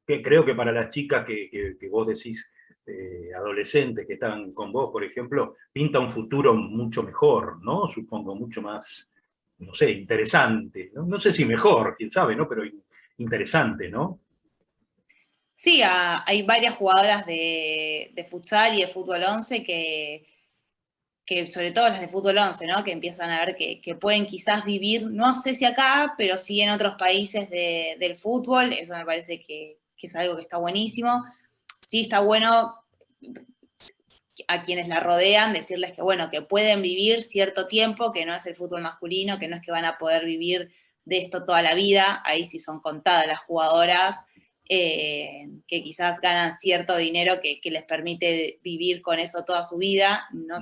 que creo que para las chicas que vos decís, adolescentes que están con vos, por ejemplo, pinta un futuro mucho mejor, ¿no? Supongo, mucho más, no sé, interesante. No, no sé si mejor, quién sabe, ¿no? Pero interesante, ¿no? Sí, hay varias jugadoras de futsal y de fútbol 11 que sobre todo las de fútbol 11, ¿no? Que empiezan a ver que pueden quizás vivir, no sé si acá, pero sí en otros países del fútbol. Eso me parece que es algo que está buenísimo. Sí está bueno a quienes la rodean decirles que, bueno, que pueden vivir cierto tiempo, que no es el fútbol masculino, que no es que van a poder vivir de esto toda la vida. Ahí sí son contadas las jugadoras que quizás ganan cierto dinero que les permite vivir con eso toda su vida, ¿no?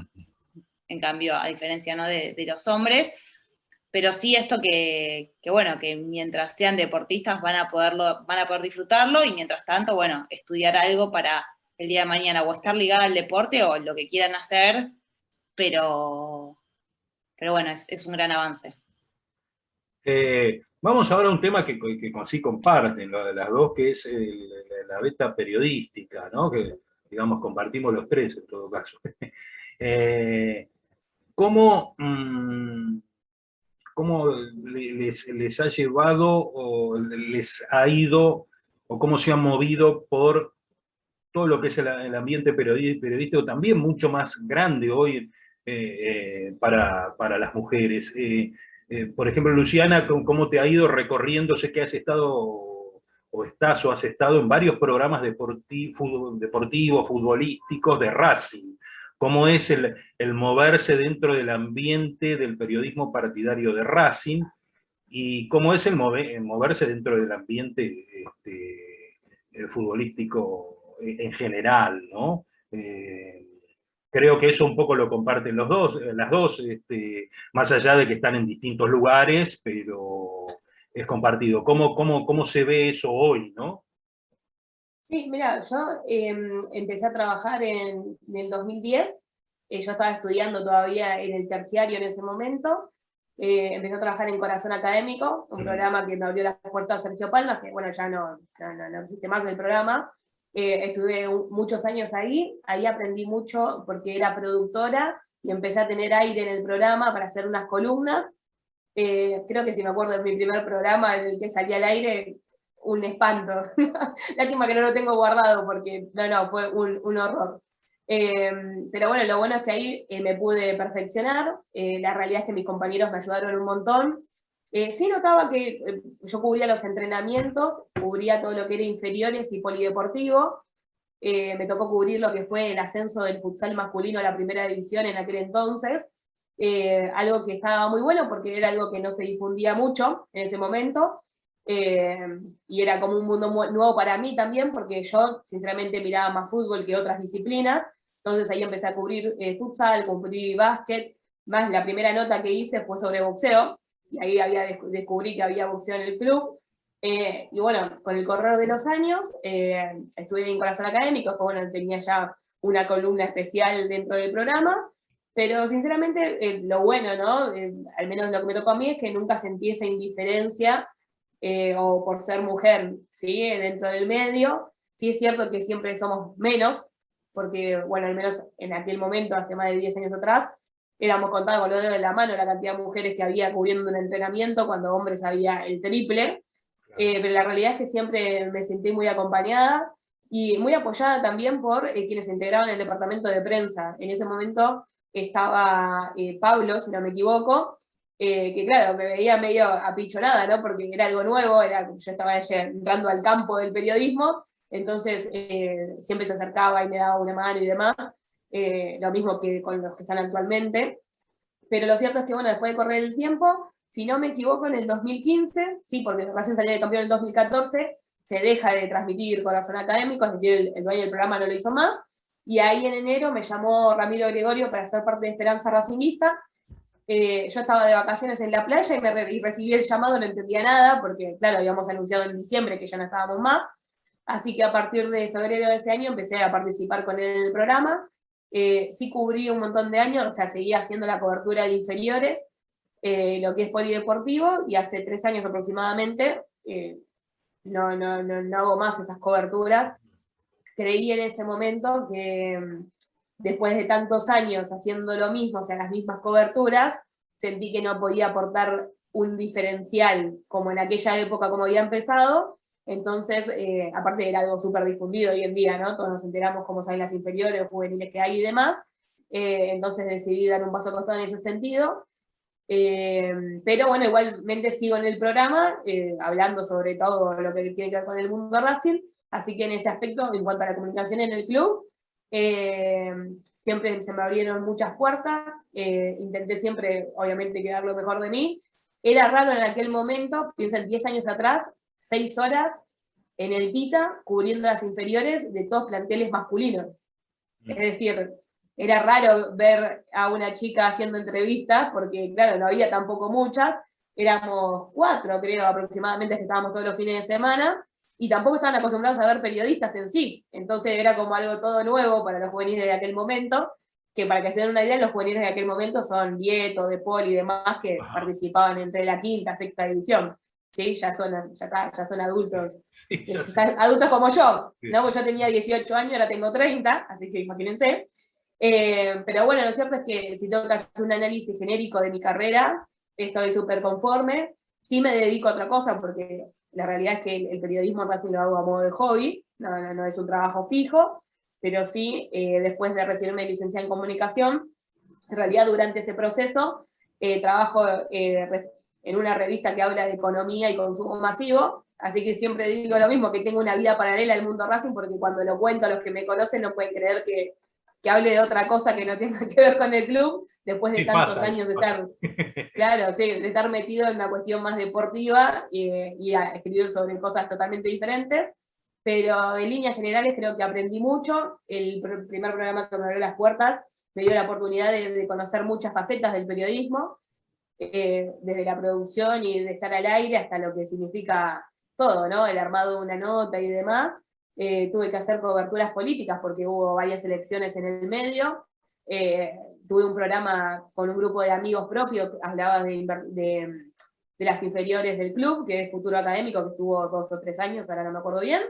En cambio, a diferencia, ¿no? de los hombres, pero sí esto bueno, que mientras sean deportistas van a poder disfrutarlo, y mientras tanto, bueno, estudiar algo para el día de mañana, o estar ligada al deporte o lo que quieran hacer, pero, pero bueno, es un gran avance. Vamos ahora a un tema que así comparten las dos, que es la beta periodística, ¿no? Que, digamos, compartimos los tres en todo caso. Eh, ¿Cómo, cómo les ha llevado o les ha ido o cómo se han movido por todo lo que es el ambiente periodístico, también mucho más grande hoy para las mujeres? Por ejemplo, Luciana, ¿cómo te ha ido recorriendo? Sé que has estado o estás o has estado en varios programas deportivos, futbolísticos de Racing. ¿Cómo es el moverse dentro del ambiente del periodismo partidario de Racing? ¿Y cómo es el moverse dentro del ambiente futbolístico en general, ¿no? Creo que eso un poco lo comparten las dos, más allá de que están en distintos lugares, pero es compartido. ¿Cómo se ve eso hoy, no? Sí, mira, yo empecé a trabajar en el 2010, yo estaba estudiando todavía en el terciario en ese momento, empecé a trabajar en Corazón Académico, un programa que me abrió las puertas a Sergio Palmas, que bueno, ya no existe más el programa. Estuve muchos años ahí aprendí mucho porque era productora y empecé a tener aire en el programa para hacer unas columnas. Creo que si me acuerdo de mi primer programa en el que salía al aire, un espanto. Lástima que no lo tengo guardado porque no, fue un horror. Pero bueno, lo bueno es que ahí me pude perfeccionar. La realidad es que mis compañeros me ayudaron un montón. Sí notaba que yo cubría los entrenamientos, cubría todo lo que era inferiores y polideportivo. Me tocó cubrir lo que fue el ascenso del futsal masculino a la primera división en aquel entonces. Algo que estaba muy bueno porque era algo que no se difundía mucho en ese momento. Y era como un mundo nuevo para mí también, porque yo sinceramente miraba más fútbol que otras disciplinas. Entonces ahí empecé a cubrir futsal, cubrí básquet, más la primera nota que hice fue sobre boxeo, y ahí descubrí que había boxeo en el club. Y bueno, con el correr de los años, estuve en Corazón Académico, que bueno, tenía ya una columna especial dentro del programa, pero sinceramente lo bueno, ¿no? Al menos lo que me tocó a mí es que nunca sentí esa indiferencia o por ser mujer, ¿sí? Dentro del medio. Sí es cierto que siempre somos menos, porque, bueno, al menos en aquel momento, hace más de 10 años atrás, éramos contados con los dedos de la mano la cantidad de mujeres que había cubriendo un entrenamiento, cuando hombres había el triple. Pero la realidad es que siempre me sentí muy acompañada y muy apoyada también por quienes se integraban en el departamento de prensa. En ese momento estaba Pablo, si no me equivoco, que claro, me veía medio apichonada, ¿no? Porque era algo nuevo, yo estaba entrando al campo del periodismo, entonces siempre se acercaba y me daba una mano y demás, lo mismo que con los que están actualmente. Pero lo cierto es que, bueno, después de correr el tiempo, si no me equivoco, en el 2015, sí, porque recién salía de campeón en el 2014, se deja de transmitir Corazón Académico, es decir, el dueño del programa no lo hizo más, y ahí en enero me llamó Ramiro Gregorio para ser parte de Esperanza Racingista. Yo estaba de vacaciones en la playa y recibí el llamado, no entendía nada, porque claro, habíamos anunciado en diciembre que ya no estábamos más, así que a partir de febrero de ese año empecé a participar con él en el programa. Sí cubrí un montón de años, o sea, seguía haciendo la cobertura de inferiores, lo que es polideportivo, y hace 3 años aproximadamente no hago más esas coberturas. Creí en ese momento que después de tantos años haciendo lo mismo, o sea, las mismas coberturas, sentí que no podía aportar un diferencial como en aquella época como había empezado. Entonces, aparte era algo súper difundido hoy en día, ¿no? Todos nos enteramos cómo salen las inferiores o juveniles que hay y demás. Entonces decidí dar un paso al costado en ese sentido. Pero bueno, igualmente sigo en el programa, hablando sobre todo lo que tiene que ver con el mundo Racing, así que en ese aspecto, en cuanto a la comunicación en el club, siempre se me abrieron muchas puertas, intenté siempre, obviamente, quedar lo mejor de mí. Era raro en aquel momento, piensen 10 años atrás, 6 horas en el Tita, cubriendo las inferiores de todos planteles masculinos. Es decir, era raro ver a una chica haciendo entrevistas, porque claro, no había tampoco muchas, éramos 4, creo, aproximadamente, que estábamos todos los fines de semana, y tampoco estaban acostumbrados a ver periodistas en sí, entonces era como algo todo nuevo para los juveniles de aquel momento, que para que se den una idea, los juveniles de aquel momento son Vieto, De Paul y demás, que participaban entre la quinta, sexta división, ¿sí? Ya son adultos, adultos como yo, ¿no? Porque yo tenía 18 años, ahora tengo 30, así que imagínense. Pero bueno, lo cierto es que si tengo que hacer un análisis genérico de mi carrera, estoy súper conforme. Sí me dedico a otra cosa, porque la realidad es que el periodismo en Racing lo hago a modo de hobby, no es un trabajo fijo, pero sí, después de recibirme licenciada en comunicación, en realidad durante ese proceso, trabajo en una revista que habla de economía y consumo masivo, así que siempre digo lo mismo, que tengo una vida paralela al mundo Racing, porque cuando lo cuento a los que me conocen no pueden creer que hable de otra cosa que no tenga que ver con el club, después de tantos años de estar, claro, sí, de estar metido en una cuestión más deportiva y a escribir sobre cosas totalmente diferentes, pero en líneas generales creo que aprendí mucho. El primer programa que me abrió las puertas me dio la oportunidad de conocer muchas facetas del periodismo, desde la producción y de estar al aire hasta lo que significa todo, ¿no? El armado de una nota y demás. Tuve que hacer coberturas políticas porque hubo varias elecciones en el medio. Tuve un programa con un grupo de amigos propios, hablaba de las inferiores del club, que es Futuro Académico, que estuvo 2 o 3 años, ahora no me acuerdo bien,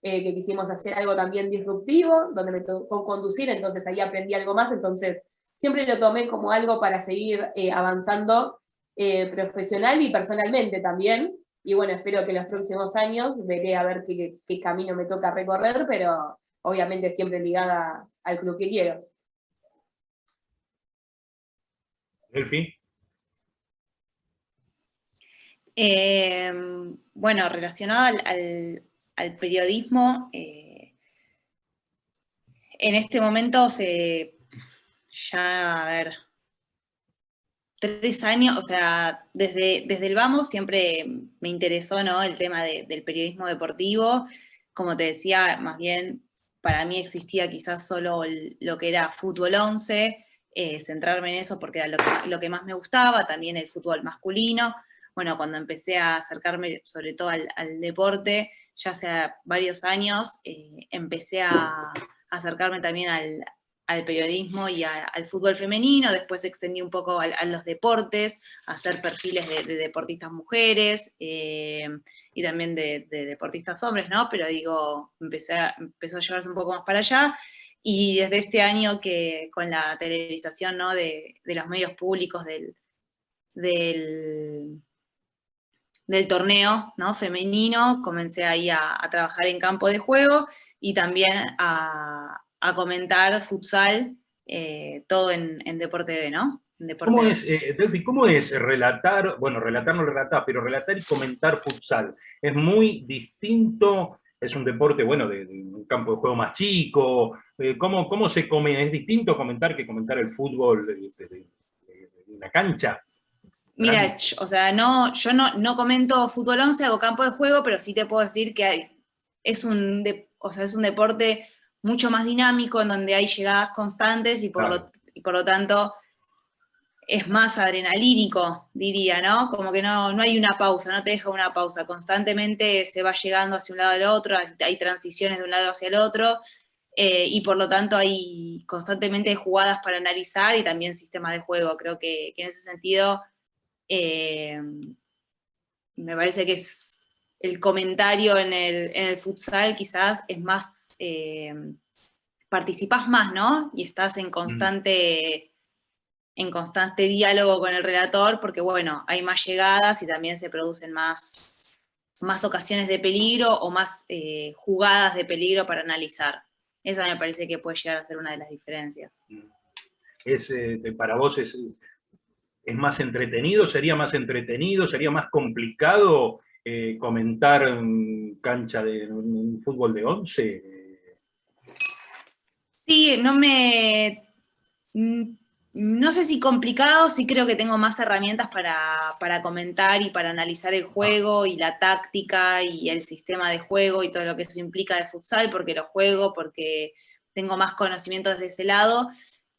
que quisimos hacer algo también disruptivo, donde me tocó conducir, entonces ahí aprendí algo más, entonces siempre lo tomé como algo para seguir avanzando profesional y personalmente también. Y bueno, espero que en los próximos años veré a ver qué camino me toca recorrer, pero obviamente siempre ligada al club que quiero. Delphi. Bueno, relacionado al periodismo, en este momento ya, a ver, 3 años, o sea, desde el vamos siempre me interesó, ¿no? El tema del periodismo deportivo. Como te decía, más bien para mí existía quizás solo lo que era fútbol 11, centrarme en eso porque era lo que más me gustaba, también el fútbol masculino. Bueno, cuando empecé a acercarme sobre todo al deporte, ya hace varios años, empecé a acercarme también al periodismo y al fútbol femenino, después extendí un poco a los deportes, a hacer perfiles de deportistas mujeres y también de deportistas hombres, ¿no? Pero digo, empezó a llevarse un poco más para allá, y desde este año que con la televisación, ¿no? de los medios públicos del torneo, ¿no? femenino, comencé ahí a trabajar en campo de juego y también a comentar futsal, todo en Deporte TV, ¿no? En Deporte ¿Cómo TV. es, Delphi, cómo es relatar, bueno, relatar no relatás, pero relatar y comentar futsal? Es muy distinto, es un deporte, bueno, de un campo de juego más chico. ¿Cómo se come? ¿Es distinto comentar que comentar el fútbol de una cancha? Mira, o sea, yo no comento fútbol 11, hago campo de juego, pero sí te puedo decir que es un deporte mucho más dinámico, en donde hay llegadas constantes y por lo tanto es más adrenalínico, diría, ¿no? Como que no hay una pausa, no te deja una pausa, constantemente se va llegando hacia un lado al otro, hay transiciones de un lado hacia el otro, y por lo tanto hay constantemente jugadas para analizar y también sistemas de juego. Creo que en ese sentido me parece que es el comentario en el futsal quizás es más, participás más, ¿no? Y estás en constante diálogo con el relator, porque bueno, hay más llegadas y también se producen más ocasiones de peligro o más jugadas de peligro para analizar. Esa me parece que puede llegar a ser una de las diferencias. Para vos es más entretenido, sería más complicado comentar en cancha de un fútbol de 11. Sí, no sé si complicado, sí creo que tengo más herramientas para comentar y para analizar el juego y la táctica y el sistema de juego y todo lo que eso implica de futsal, porque lo juego, porque tengo más conocimiento desde ese lado.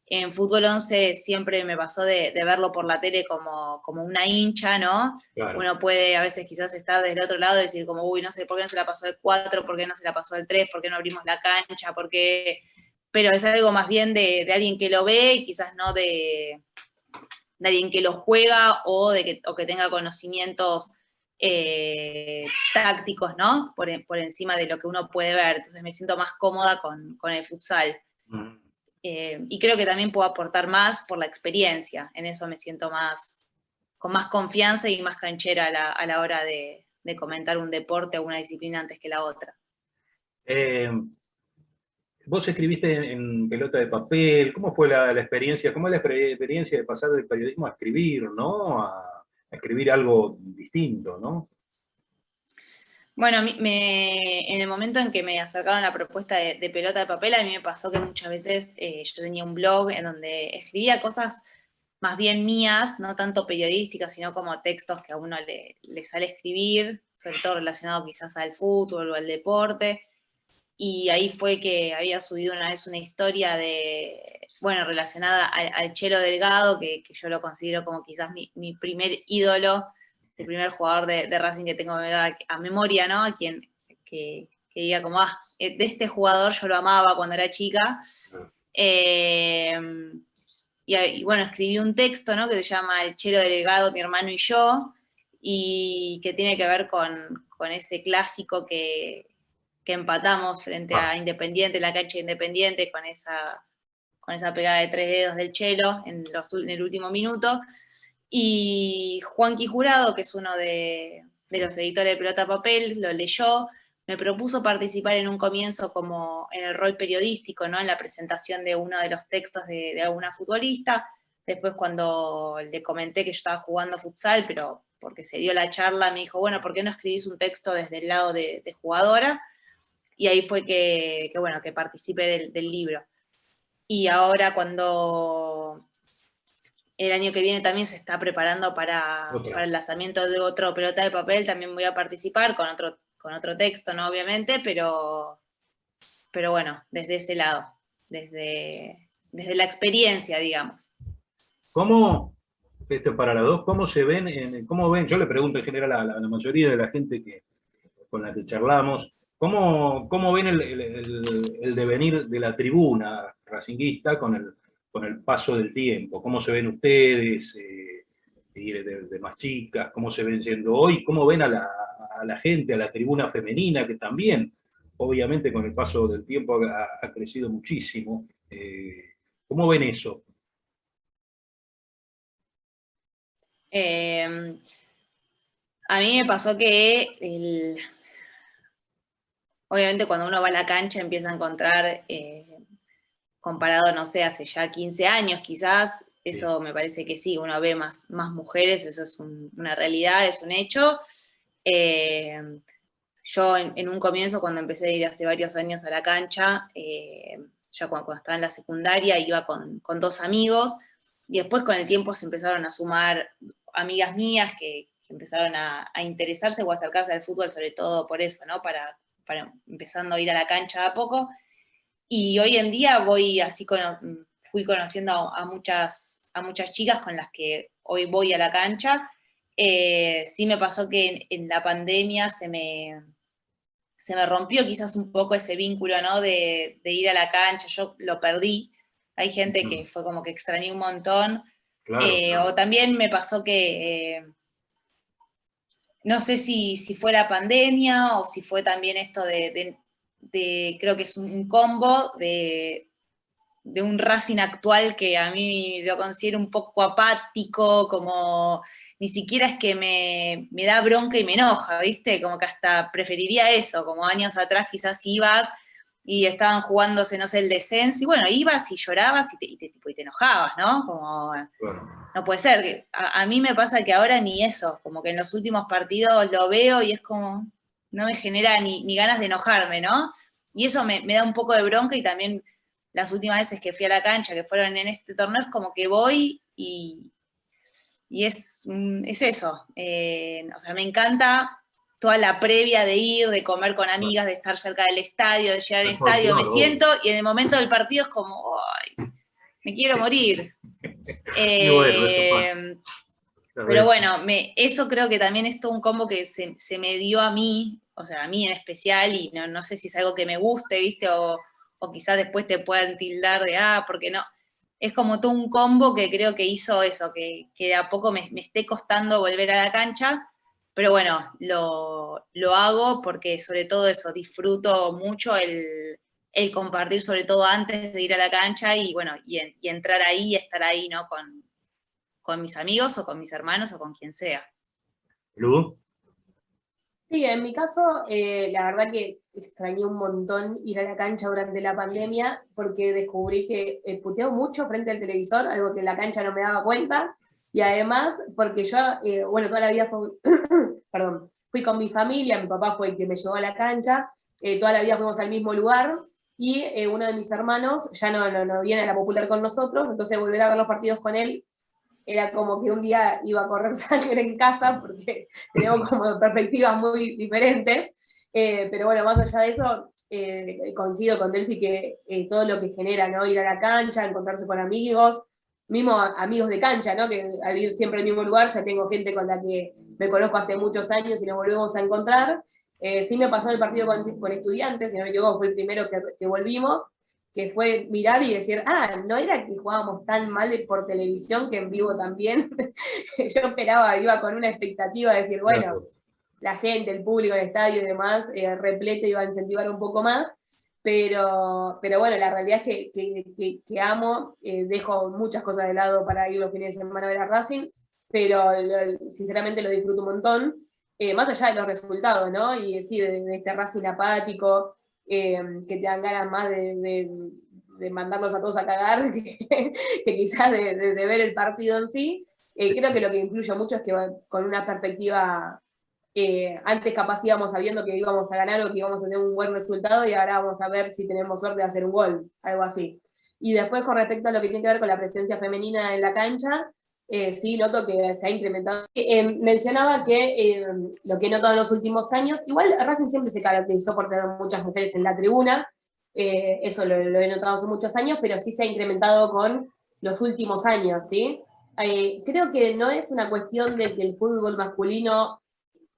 En fútbol 11 siempre me pasó de verlo por la tele como una hincha, ¿no? Claro. Uno puede a veces quizás estar desde el otro lado y decir como, uy, no sé, ¿por qué no se la pasó el 4? ¿Por qué no se la pasó el 3? ¿Por qué no abrimos la cancha? ¿Por qué...? Pero es algo más bien de alguien que lo ve y quizás no de alguien que lo juega o que tenga conocimientos tácticos, ¿no? Por encima de lo que uno puede ver. Entonces me siento más cómoda con el futsal. Y creo que también puedo aportar más por la experiencia. En eso me siento con más confianza y más canchera a la hora de comentar un deporte o una disciplina antes que la otra. Vos escribiste en pelota de papel. ¿Cómo fue la experiencia? ¿Cómo es la experiencia de pasar del periodismo a escribir, ¿no? A escribir algo distinto, ¿no? Bueno, en el momento en que me acercaron la propuesta de pelota de papel, a mí me pasó que muchas veces yo tenía un blog en donde escribía cosas más bien mías, no tanto periodísticas, sino como textos que a uno le sale escribir, sobre todo relacionado quizás al fútbol o al deporte. Y ahí fue que había subido una vez una historia relacionada al Chelo Delgado, que yo lo considero como quizás mi primer ídolo, el primer jugador de Racing que tengo a memoria, ¿no? A quien que diga como, de este jugador yo lo amaba cuando era chica. Y bueno, escribí un texto, ¿no? Que se llama El Chelo Delgado, mi hermano y yo, y que tiene que ver con ese clásico que empatamos frente a Independiente, en la cancha de Independiente, con esa pegada de 3 dedos del Chelo en el último minuto. Y Juanqui Jurado, que es uno de los editores de Pelota Papel, lo leyó, me propuso participar en un comienzo como en el rol periodístico, ¿no? En la presentación de uno de los textos de alguna futbolista. Después cuando le comenté que yo estaba jugando futsal, pero porque se dio la charla, me dijo, bueno, ¿por qué no escribís un texto desde el lado de jugadora? Y ahí fue que participé del libro. Y ahora cuando el año que viene también se está preparando para el lanzamiento de otro Pelota de Papel, también voy a participar con otro texto, ¿no? Obviamente, pero bueno, desde ese lado, desde la experiencia, digamos. ¿Cómo, para las dos, cómo se ven, cómo ven, yo le pregunto en general a la mayoría de la gente con la que charlamos, ¿cómo ven el devenir de la tribuna racinguista con el paso del tiempo? ¿Cómo se ven ustedes, de más chicas? ¿Cómo se ven siendo hoy? ¿Cómo ven a la gente, a la tribuna femenina, que también, obviamente, con el paso del tiempo ha crecido muchísimo? ¿Cómo ven eso? A mí me pasó que obviamente cuando uno va a la cancha empieza a encontrar, comparado, no sé, hace ya 15 años quizás, eso me parece que sí, uno ve más mujeres, eso es una realidad, es un hecho. Yo en un comienzo, cuando empecé a ir hace varios años a la cancha, ya cuando estaba en la secundaria, iba con 2 amigos, y después con el tiempo se empezaron a sumar amigas mías que empezaron a interesarse o a acercarse al fútbol, sobre todo por eso, ¿no? Para empezando a ir a la cancha de a poco. Y hoy en día fui conociendo a muchas chicas con las que hoy voy a la cancha. Sí me pasó que en la pandemia se me rompió quizás un poco ese vínculo, ¿no? De ir a la cancha, yo lo perdí. Hay gente que fue como que extrañé un montón. Claro. O también me pasó que no sé si fue la pandemia o si fue también esto creo que es un combo de un Racing actual que a mí lo considero un poco apático, como ni siquiera es que me da bronca y me enoja, ¿viste? Como que hasta preferiría eso, como años atrás quizás ibas y estaban jugándose, no sé, el descenso, y bueno, ibas y llorabas y te enojabas, ¿no? Como, Claro. no puede ser. A mí me pasa que ahora ni eso, como que en los últimos partidos lo veo y es como, no me genera ni ganas de enojarme, ¿no? Y eso me da un poco de bronca, y también las últimas veces que fui a la cancha, que fueron en este torneo, es como que voy y es eso. O sea, me encanta toda la previa de ir, de comer con amigas, de estar cerca del estadio, de llegar al El estadio, me folclore, obvio. siento y en el momento del partido es como, ay, me quiero morir. Y bueno, eso pasa. Pero bueno, eso creo que también es todo un combo que se me dio a mí, o sea, a mí en especial, y no sé si es algo que me guste, ¿viste? O quizás después te puedan tildar de, porque no. Es como todo un combo que creo que hizo eso, que de a poco me esté costando volver a la cancha, pero bueno, lo hago porque sobre todo eso, disfruto mucho el compartir, sobre todo antes de ir a la cancha, y bueno, y entrar ahí y estar ahí, ¿no? Con mis amigos o con mis hermanos o con quien sea. ¿Lu? Sí, en mi caso, la verdad que extrañé un montón ir a la cancha durante la pandemia porque descubrí que puteo mucho frente al televisor, algo que en la cancha no me daba cuenta, y además porque yo, bueno, toda la vida perdón, fui con mi familia, mi papá fue el que me llevó a la cancha, toda la vida fuimos al mismo lugar, y uno de mis hermanos ya no viene a la Popular con nosotros, entonces volver a ver los partidos con él era como que un día iba a correr sangre en casa porque tenemos como perspectivas muy diferentes. Pero bueno, más allá de eso, coincido con Delphi que todo lo que genera, ¿no? Ir a la cancha, encontrarse con amigos, mismo amigos de cancha, ¿no? Que al ir siempre al mismo lugar ya tengo gente con la que me conozco hace muchos años y nos volvemos a encontrar. Sí me pasó el partido con Estudiantes, si no me equivoco, fue el primero que volvimos, que fue mirar y decir, no era que jugábamos tan mal por televisión que en vivo también. Yo esperaba, iba con una expectativa de decir, bueno, Claro. la gente, el público, el estadio y demás, repleto iba a incentivar un poco más, pero bueno, la realidad es que amo, dejo muchas cosas de lado para ir los fines de semana a ver a Racing, pero sinceramente lo disfruto un montón, más allá de los resultados, ¿no? Y decir, de este Racing apático, que te dan ganas más de mandarlos a todos a cagar que quizás de ver el partido en sí. Creo que lo que influye mucho es que con una perspectiva, antes capaz íbamos sabiendo que íbamos a ganar o que íbamos a tener un buen resultado, y ahora vamos a ver si tenemos suerte de hacer un gol, algo así. Y después con respecto a lo que tiene que ver con la presencia femenina en la cancha, sí noto que se ha incrementado. Mencionaba que lo que he notado en los últimos años, igual Racing siempre se caracterizó por tener muchas mujeres en la tribuna, eso lo he notado hace muchos años, pero sí se ha incrementado con los últimos años, ¿sí? Creo que no es una cuestión de que el fútbol masculino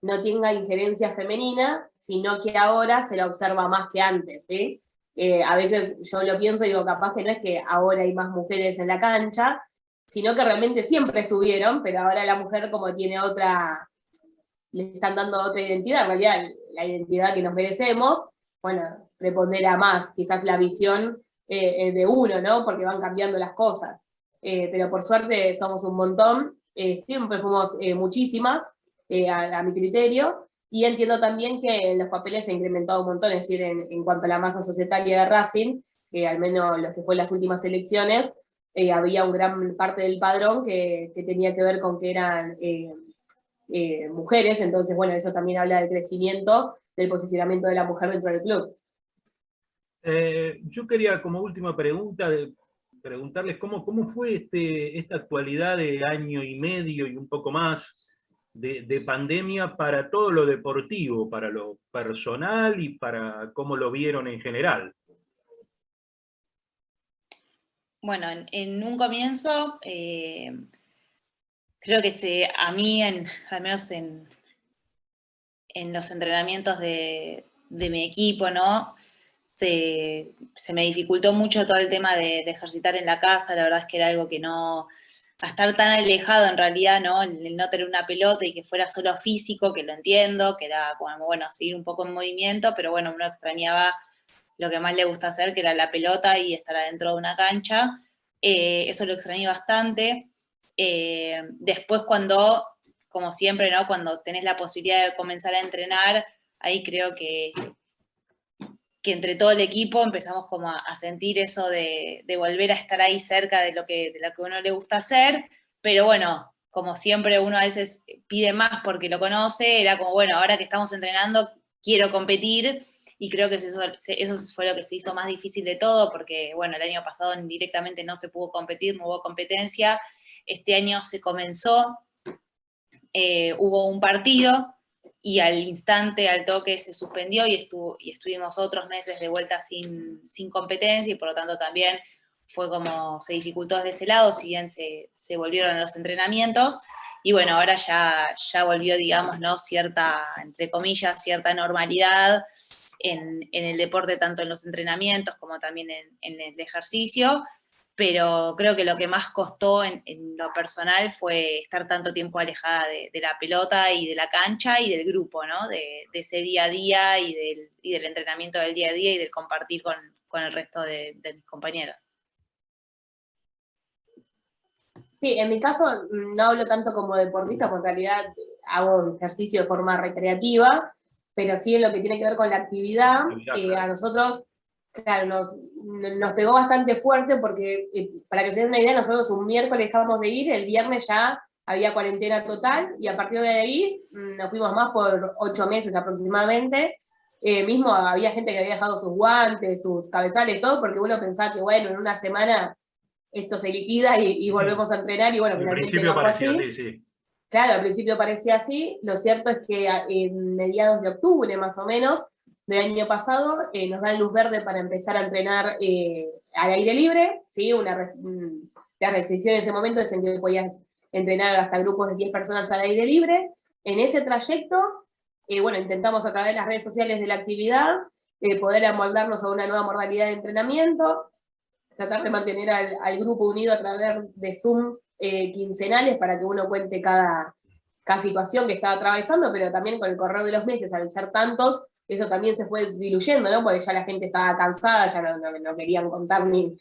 no tenga injerencia femenina, sino que ahora se la observa más que antes, ¿sí? A veces yo lo pienso y digo, capaz que no es que ahora hay más mujeres en la cancha, sino que realmente siempre estuvieron, pero ahora la mujer como tiene otra, le están dando otra identidad, en realidad la identidad que nos merecemos, bueno, prepondera más quizás la visión de uno, ¿no? Porque van cambiando las cosas. Pero por suerte somos un montón, siempre fuimos muchísimas, a mi criterio, y entiendo también que los papeles se han incrementado un montón, es decir, en cuanto a la masa societaria de Racing, que al menos lo que fue las últimas elecciones, había un gran parte del padrón que tenía que ver con que eran mujeres, entonces bueno, eso también habla del crecimiento, del posicionamiento de la mujer dentro del club. Yo quería, como última pregunta, preguntarles cómo fue esta actualidad de año y medio y un poco más de pandemia para todo lo deportivo, para lo personal y para cómo lo vieron en general. Bueno, en un comienzo, creo que a mí, al menos en los entrenamientos de mi equipo, ¿no? Se me dificultó mucho todo el tema de ejercitar en la casa, la verdad es que era algo que no estar tan alejado en realidad, ¿no? El no tener una pelota y que fuera solo físico, que lo entiendo, que era como, bueno, seguir un poco en movimiento, pero bueno, uno extrañaba lo que más le gusta hacer, que era la pelota y estar adentro de una cancha. Eso lo extrañé bastante. Después cuando, como siempre, ¿no? Cuando tenés la posibilidad de comenzar a entrenar, ahí creo que entre todo el equipo empezamos como a sentir eso de volver a estar ahí cerca de lo que a uno le gusta hacer, pero bueno, como siempre uno a veces pide más porque lo conoce, era como, bueno, ahora que estamos entrenando, quiero competir, y creo que eso fue lo que se hizo más difícil de todo, porque bueno, el año pasado directamente no se pudo competir, no hubo competencia, este año se comenzó, hubo un partido, y al instante, al toque, se suspendió y estuvimos otros meses de vuelta sin competencia, y por lo tanto también fue como se dificultó desde ese lado, si bien se volvieron los entrenamientos, y bueno, ahora ya volvió, digamos, ¿no? Cierta, entre comillas, cierta normalidad en el deporte, tanto en los entrenamientos como también en el ejercicio, pero creo que lo que más costó en lo personal fue estar tanto tiempo alejada de la pelota y de la cancha y del grupo, ¿no? De ese día a día y del entrenamiento del día a día y del compartir con el resto de mis compañeros. Sí, en mi caso no hablo tanto como deportista, porque en realidad hago ejercicio de forma recreativa, pero sí en lo que tiene que ver con la actividad, a nosotros, claro, nos pegó bastante fuerte porque, para que se den una idea, nosotros un miércoles dejamos de ir, el viernes ya había cuarentena total, y a partir de ahí nos fuimos más por 8 meses aproximadamente. Mismo había gente que había dejado sus guantes, sus cabezales, todo, porque uno pensaba que, bueno, en una semana esto se liquida y volvemos a entrenar, y bueno, finalmente no fue así. Sí. Claro, al principio parecía así. Lo cierto es que en mediados de octubre, más o menos, del año pasado, nos dan luz verde para empezar a entrenar al aire libre, ¿sí? La restricción en ese momento es en que podías entrenar hasta grupos de 10 personas al aire libre. En ese trayecto, bueno, intentamos a través de las redes sociales de la actividad poder amoldarnos a una nueva modalidad de entrenamiento, tratar de mantener al grupo unido a través de Zoom quincenales para que uno cuente cada situación que estaba atravesando, pero también con el correr de los meses, al ser tantos, eso también se fue diluyendo, ¿no? Porque ya la gente estaba cansada, ya no querían contar ni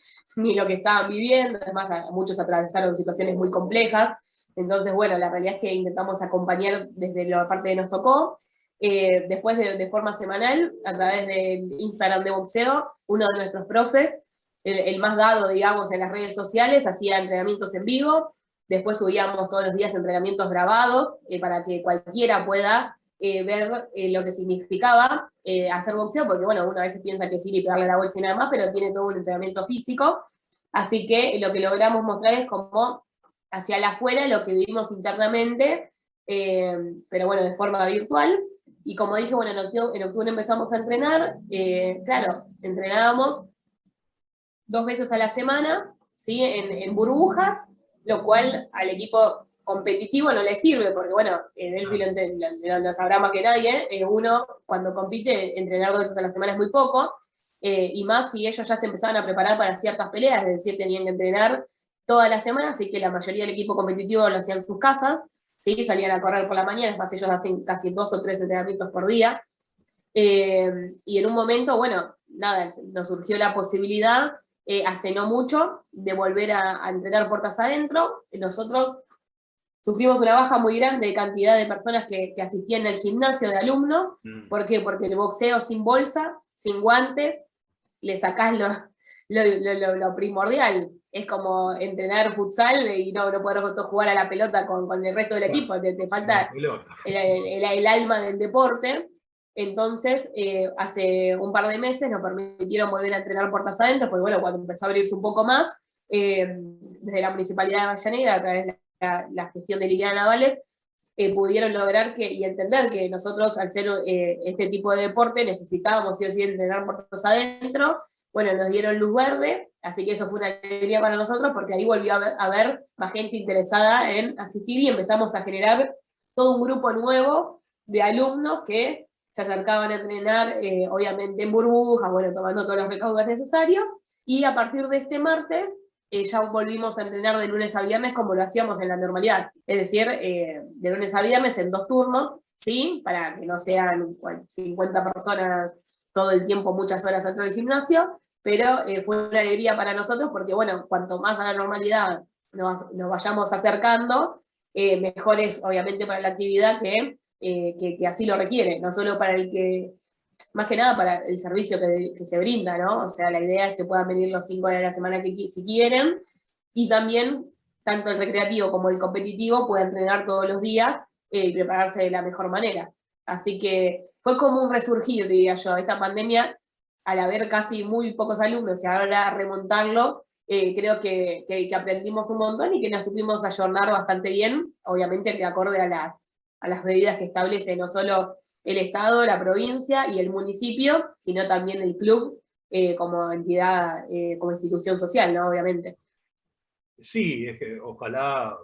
lo que estaban viviendo, además muchos atravesaron situaciones muy complejas, entonces bueno, la realidad es que intentamos acompañar desde la parte que nos tocó. Después de forma semanal, a través del Instagram de boxeo, uno de nuestros profes, el más dado, digamos, en las redes sociales, hacía entrenamientos en vivo. Después subíamos todos los días entrenamientos grabados para que cualquiera pueda ver lo que significaba hacer boxeo, porque bueno, uno a veces piensa que sí, y pegarle la bolsa y nada más, pero tiene todo un entrenamiento físico. Así que lo que logramos mostrar es como hacia la afuera lo que vivimos internamente, pero bueno, de forma virtual. Y como dije, bueno, en octubre empezamos a entrenar. Claro, entrenábamos 2 veces a la semana, ¿sí? En burbujas, lo cual al equipo competitivo no le sirve, porque bueno, Delphi lo sabrá más que nadie, uno cuando compite, entrenar 2 veces a la semana es muy poco, y más si ellos ya se empezaban a preparar para ciertas peleas, es decir, tenían que entrenar toda la semana, así que la mayoría del equipo competitivo lo hacían en sus casas, ¿sí? Salían a correr por la mañana, es más, ellos hacen casi 2 o 3 entrenamientos por día, y en un momento, bueno, nada, nos surgió la posibilidad hace no mucho de volver a entrenar puertas adentro. Nosotros sufrimos una baja muy grande de cantidad de personas que asistían al gimnasio, de alumnos. ¿Por qué? Porque el boxeo sin bolsa, sin guantes, le sacás lo primordial. Es como entrenar futsal y no poder jugar a la pelota con el resto del equipo, te falta el alma del deporte. Entonces, hace un par de meses nos permitieron volver a entrenar puertas adentro, porque bueno, cuando empezó a abrirse un poco más, desde la Municipalidad de Avellaneda, a través de la gestión de Liliana Navales, pudieron lograr y entender que nosotros, al ser este tipo de deporte, necesitábamos sí o sí entrenar puertas adentro. Bueno, nos dieron luz verde, así que eso fue una alegría para nosotros, porque ahí volvió a haber más gente interesada en asistir, y empezamos a generar todo un grupo nuevo de alumnos que se acercaban a entrenar, obviamente en burbujas, bueno, tomando todos los recaudos necesarios, y a partir de este martes ya volvimos a entrenar de lunes a viernes como lo hacíamos en la normalidad. Es decir, de lunes a viernes en 2 turnos, ¿sí? Para que no sean 50 personas todo el tiempo, muchas horas dentro del gimnasio, pero fue una alegría para nosotros porque, bueno, cuanto más a la normalidad nos vayamos acercando, mejor es obviamente para la actividad que así lo requiere, no solo para el que, más que nada para el servicio que se brinda, ¿no? O sea, la idea es que puedan venir los 5 días de la semana si quieren, y también tanto el recreativo como el competitivo puedan entrenar todos los días y prepararse de la mejor manera. Así que fue como un resurgir, diría yo, esta pandemia, al haber casi muy pocos alumnos y ahora remontarlo, creo que aprendimos un montón y que nos supimos ayornar bastante bien, obviamente de acorde a las medidas que establece no solo el Estado, la provincia y el municipio, sino también el club como entidad, como institución social, ¿no? Obviamente. Sí, es que ojalá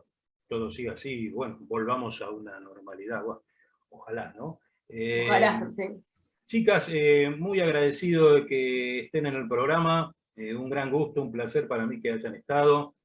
todo siga así, bueno, volvamos a una normalidad, bueno, ojalá, ¿no? Ojalá, sí. Chicas, muy agradecido de que estén en el programa, un gran gusto, un placer para mí que hayan estado.